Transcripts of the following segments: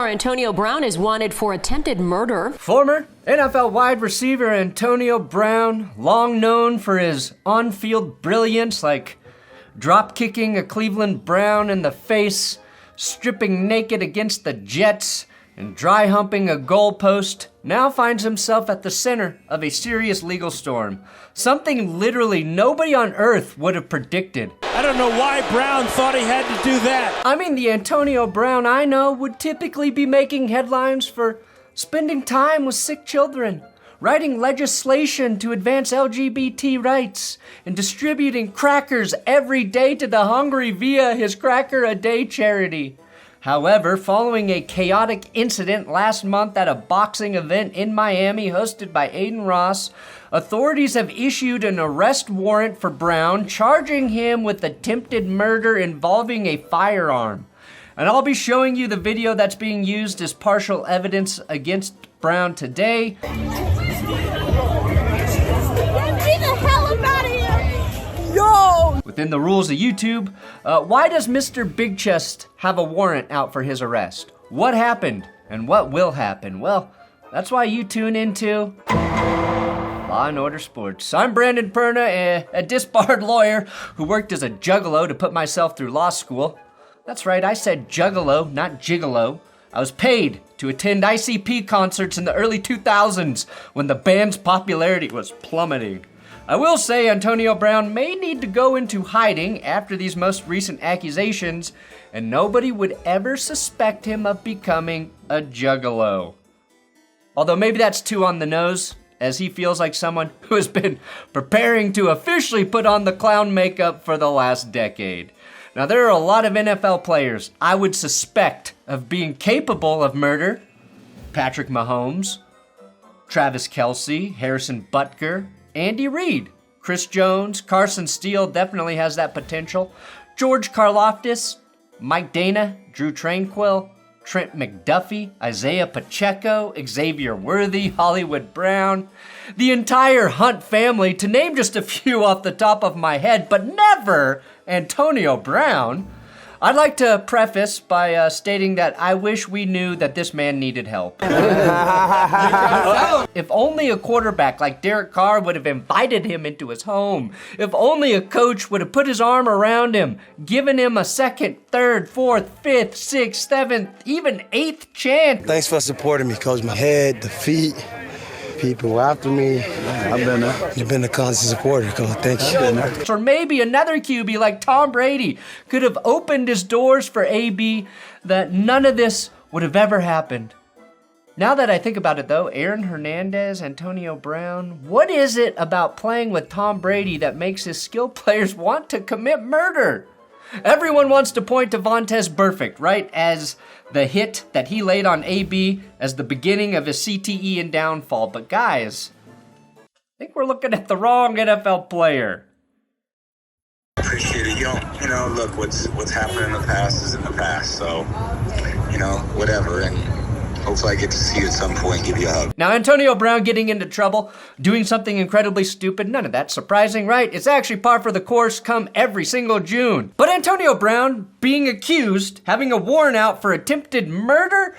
Antonio Brown is wanted for attempted murder. Former NFL wide receiver Antonio Brown, long known for his on-field brilliance like drop-kicking a Cleveland Brown in the face, stripping naked against the Jets, and dry-humping a goalpost, now finds himself at the center of a serious legal storm. Something literally nobody on earth would have predicted. I don't know why Brown thought he had to do that. I mean, the Antonio Brown I know would typically be making headlines for spending time with sick children, writing legislation to advance LGBT rights, and distributing crackers every day to the hungry via his Cracker a Day charity. However, following a chaotic incident last month at a boxing event in Miami hosted by Adin Ross, authorities have issued an arrest warrant for Brown, charging him with attempted murder involving a firearm. And I'll be showing you the video that's being used as partial evidence against Brown today. Get the hell out of here! Yo! Within the rules of YouTube, why does Mr. Big Chest have a warrant out for his arrest? What happened and what will happen? Well, that's why you tune into Law and Order Sports. I'm Brandon Pera, a disbarred lawyer who worked as a juggalo to put myself through law school. That's right, I said juggalo, not gigolo. I was paid to attend ICP concerts in the early 2000s when the band's popularity was plummeting. I will say Antonio Brown may need to go into hiding after these most recent accusations, and nobody would ever suspect him of becoming a juggalo. Although maybe that's too on the nose, as he feels like someone who has been preparing to officially put on the clown makeup for the last decade. Now, there are a lot of NFL players I would suspect of being capable of murder. Patrick Mahomes, Travis Kelce, Harrison Butker, Andy Reid, Chris Jones, Carson Steele definitely has that potential. George Karlaftis, Mike Dana, Drew Tranquill, Trent McDuffie, Isaiah Pacheco, Xavier Worthy, Hollywood Brown, the entire Hunt family, to name just a few off the top of my head, but never Antonio Brown. I'd like to preface by stating that I wish we knew that this man needed help. If only a quarterback like Derek Carr would have invited him into his home. If only a coach would have put his arm around him, given him a second, third, fourth, fifth, sixth, seventh, even eighth chance. Thanks for supporting me, Coach. My head, the feet, people after me. I've been there. You've been a constant supporter, Coach. Thank you. Or maybe another QB like Tom Brady could have opened his doors for AB, that none of this would have ever happened. Now that I think about it though, Aaron Hernandez, Antonio Brown, what is it about playing with Tom Brady that makes his skill players want to commit murder? Everyone wants to point to Vontaze Burfict, right, as the hit that he laid on AB as the beginning of his CTE and downfall. But guys, I think we're looking at the wrong NFL player. Appreciate it. You know, look, what's happened in the past is in the past. So, whatever. And hopefully I get to see you at some point and give you a hug. Now, Antonio Brown getting into trouble, doing something incredibly stupid, none of that surprising, right? It's actually par for the course come every single June. But Antonio Brown being accused, having a warrant out for attempted murder,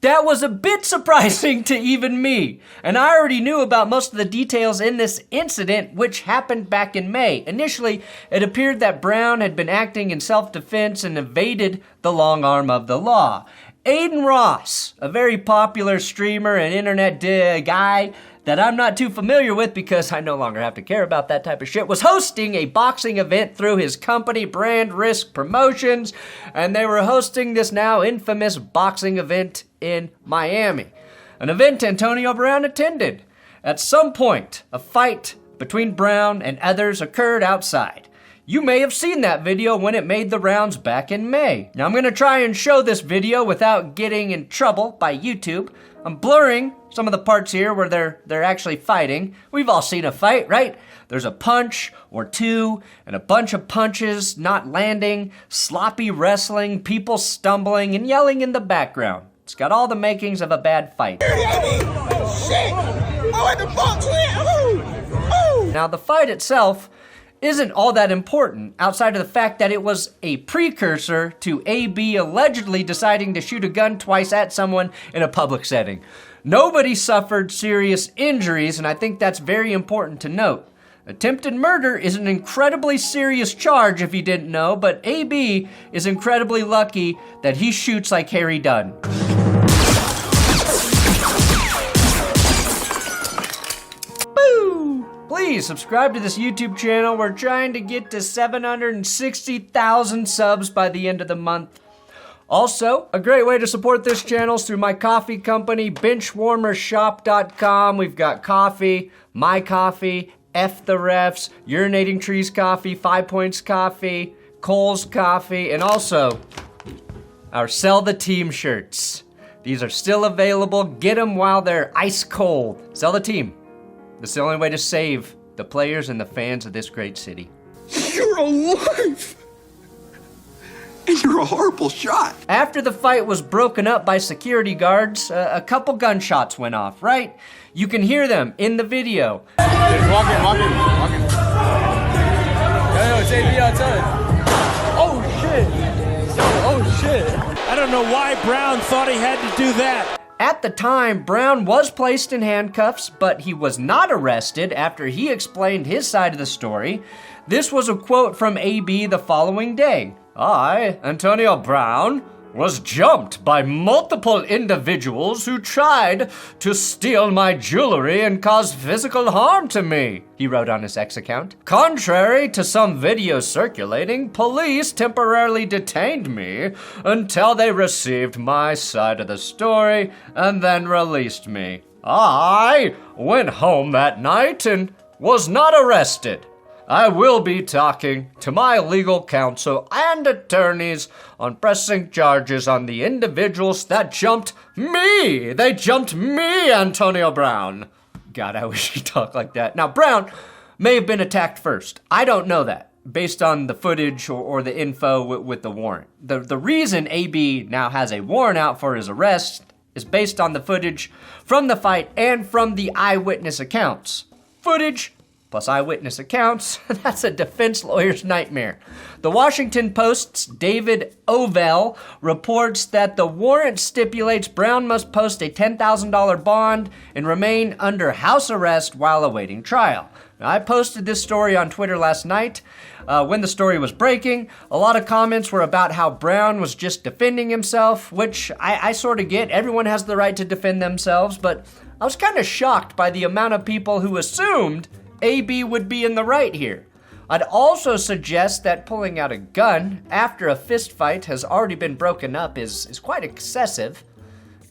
that was a bit surprising to even me. And I already knew about most of the details in this incident, which happened back in May. Initially, it appeared that Brown had been acting in self-defense and evaded the long arm of the law. Adin Ross, a very popular streamer and internet guy that I'm not too familiar with because I no longer have to care about that type of shit, was hosting a boxing event through his company, Brand Risk Promotions, and they were hosting this now infamous boxing event in Miami, an event Antonio Brown attended. At some point, a fight between Brown and others occurred outside. You may have seen that video when it made the rounds back in May. Now I'm gonna try and show this video without getting in trouble by YouTube. I'm blurring some of the parts here where they're actually fighting. We've all seen a fight, right? There's a punch or two and a bunch of punches not landing, sloppy wrestling, people stumbling and yelling in the background. It's got all the makings of a bad fight. Now the fight itself isn't all that important outside of the fact that it was a precursor to AB allegedly deciding to shoot a gun twice at someone in a public setting. Nobody suffered serious injuries, and I think that's very important to note. Attempted murder is an incredibly serious charge if you didn't know, but AB is incredibly lucky that he shoots like Harry Dunn. Boo! Please subscribe to this YouTube channel. We're trying to get to 760,000 subs by the end of the month. Also, a great way to support this channel is through my coffee company, benchwarmershop.com. We've got coffee, my coffee, F the Refs, Urinating Trees Coffee, 5 Points Coffee, Cole's Coffee, and also our Sell the Team shirts. These are still available. Get them while they're ice cold. Sell the team. That's the only way to save the players and the fans of this great city. You're alive! And you're a horrible shot. After the fight was broken up by security guards, a couple gunshots went off, right? You can hear them in the video. Walk in. Yo, it's AB outside. Oh, shit. I don't know why Brown thought he had to do that. At the time, Brown was placed in handcuffs, but he was not arrested after he explained his side of the story. This was a quote from AB the following day. I, Antonio Brown, was jumped by multiple individuals who tried to steal my jewelry and cause physical harm to me, he wrote on his X account. Contrary to some videos circulating, police temporarily detained me until they received my side of the story and then released me. I went home that night and was not arrested. I will be talking to my legal counsel and attorneys on pressing charges on the individuals that jumped me. They jumped me, Antonio Brown. God, I wish he talked like that. Now, Brown may have been attacked first. I don't know that, based on the footage or the info with the warrant. The reason AB now has a warrant out for his arrest is based on the footage from the fight and from the eyewitness accounts. Footage plus eyewitness accounts, that's a defense lawyer's nightmare. The Washington Post's David Ovell reports that the warrant stipulates Brown must post a $10,000 bond and remain under house arrest while awaiting trial. Now, I posted this story on Twitter last night. When the story was breaking, a lot of comments were about how Brown was just defending himself, which I sort of get. Everyone has the right to defend themselves, but I was kind of shocked by the amount of people who assumed AB would be in the right here. I'd also suggest that pulling out a gun after a fist fight has already been broken up is quite excessive,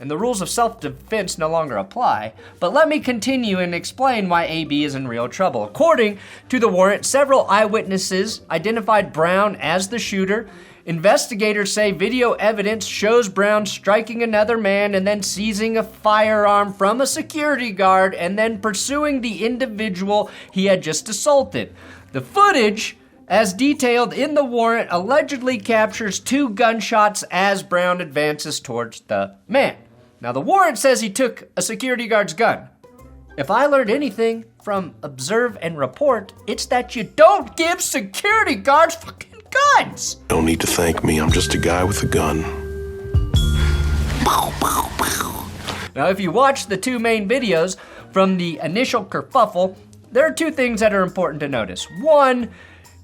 and the rules of self-defense no longer apply. But let me continue and explain why AB is in real trouble. According to the warrant, several eyewitnesses identified Brown as the shooter. Investigators say video evidence shows Brown striking another man and then seizing a firearm from a security guard and then pursuing the individual he had just assaulted. The footage, as detailed in the warrant, allegedly captures 2 gunshots as Brown advances towards the man. Now, the warrant says he took a security guard's gun. If I learned anything from observe and report, it's that you don't give security guards fucking guns! Don't need to thank me, I'm just a guy with a gun. Now, if you watch the 2 main videos from the initial kerfuffle, there are 2 things that are important to notice. One,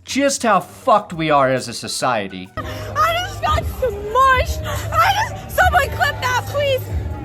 just how fucked we are as a society. I just got smushed. Someone clip that, please.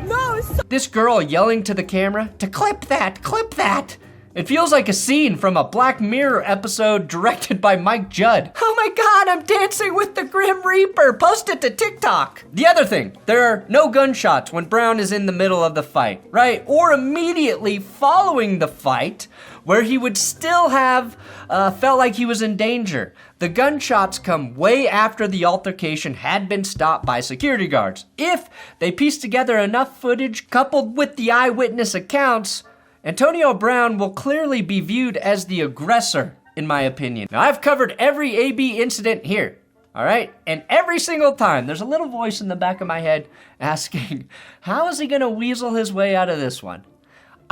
No. This girl yelling to the camera to clip that, clip that. It feels like a scene from a Black Mirror episode directed by Mike Judd. Oh my God, I'm dancing with the Grim Reaper. Post it to TikTok. The other thing, there are no gunshots when Brown is in the middle of the fight, right? Or immediately following the fight, where he would still have felt like he was in danger. The gunshots come way after the altercation had been stopped by security guards. If they piece together enough footage coupled with the eyewitness accounts, Antonio Brown will clearly be viewed as the aggressor, in my opinion. Now, I've covered every AB incident here, all right? And every single time, there's a little voice in the back of my head asking, how is he gonna weasel his way out of this one?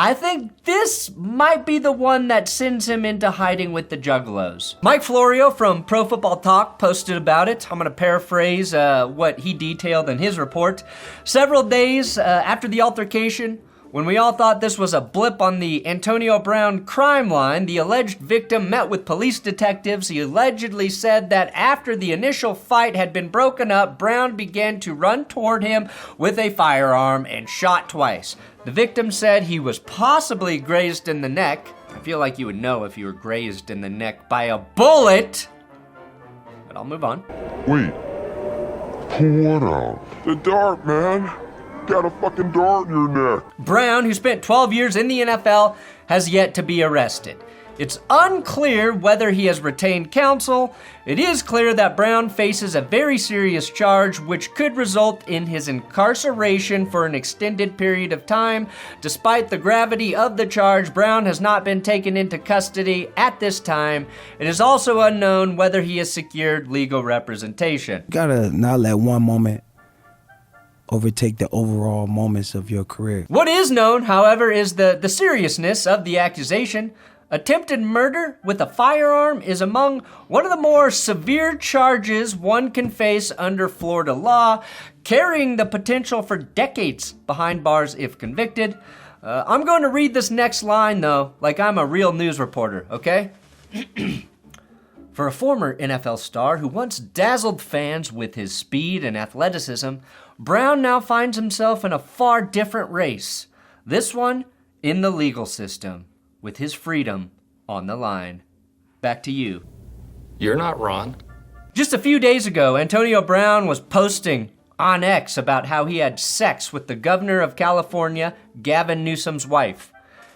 I think this might be the one that sends him into hiding with the Juggalos. Mike Florio from Pro Football Talk posted about it. I'm gonna paraphrase what he detailed in his report. Several days after the altercation, when we all thought this was a blip on the Antonio Brown crime line, the alleged victim met with police detectives. He allegedly said that after the initial fight had been broken up, Brown began to run toward him with a firearm and shot twice. The victim said he was possibly grazed in the neck. I feel like you would know if you were grazed in the neck by a bullet. But I'll move on. Wait. Pull what out? The dart, man. Got a fucking dart in your neck. Brown, who spent 12 years in the NFL, has yet to be arrested. It's unclear whether he has retained counsel. It is clear that Brown faces a very serious charge which could result in his incarceration for an extended period of time. Despite the gravity of the charge, Brown has not been taken into custody at this time. It is also unknown whether he has secured legal representation. Gotta not let one moment overtake the overall moments of your career. What is known, however, is the seriousness of the accusation. Attempted murder with a firearm is among one of the more severe charges one can face under Florida law, carrying the potential for decades behind bars if convicted. I'm going to read this next line, though, like I'm a real news reporter, okay? For a former NFL star who once dazzled fans with his speed and athleticism, Brown now finds himself in a far different race. This one in the legal system, with his freedom on the line. Back to you. You're not Ron. Just a few days ago, Antonio Brown was posting on X about how he had sex with the governor of California, Gavin Newsom's wife.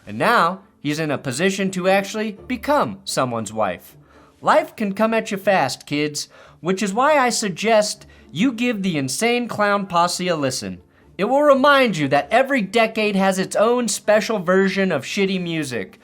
And now he's in a position to actually become someone's wife. Life can come at you fast, kids, which is why I suggest you give the Insane Clown Posse a listen. It will remind you that every decade has its own special version of shitty music.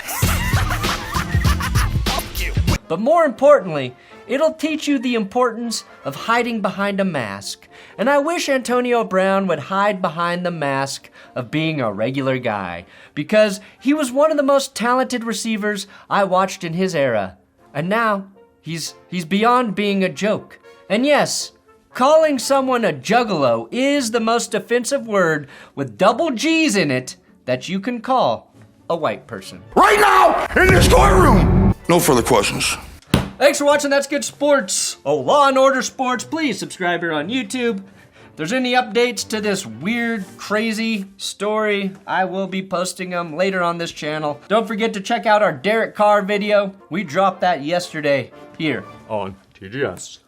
But more importantly, it'll teach you the importance of hiding behind a mask. And I wish Antonio Brown would hide behind the mask of being a regular guy, because he was one of the most talented receivers I watched in his era. And now, he's beyond being a joke. And yes, calling someone a juggalo is the most offensive word with double G's in it that you can call a white person. Right now, in this courtroom! No further questions. Thanks for watching That's Good Sports. Oh, Law and Order Sports. Please subscribe here on YouTube. If there's any updates to this weird, crazy story, I will be posting them later on this channel. Don't forget to check out our Derek Carr video. We dropped that yesterday here on TGS.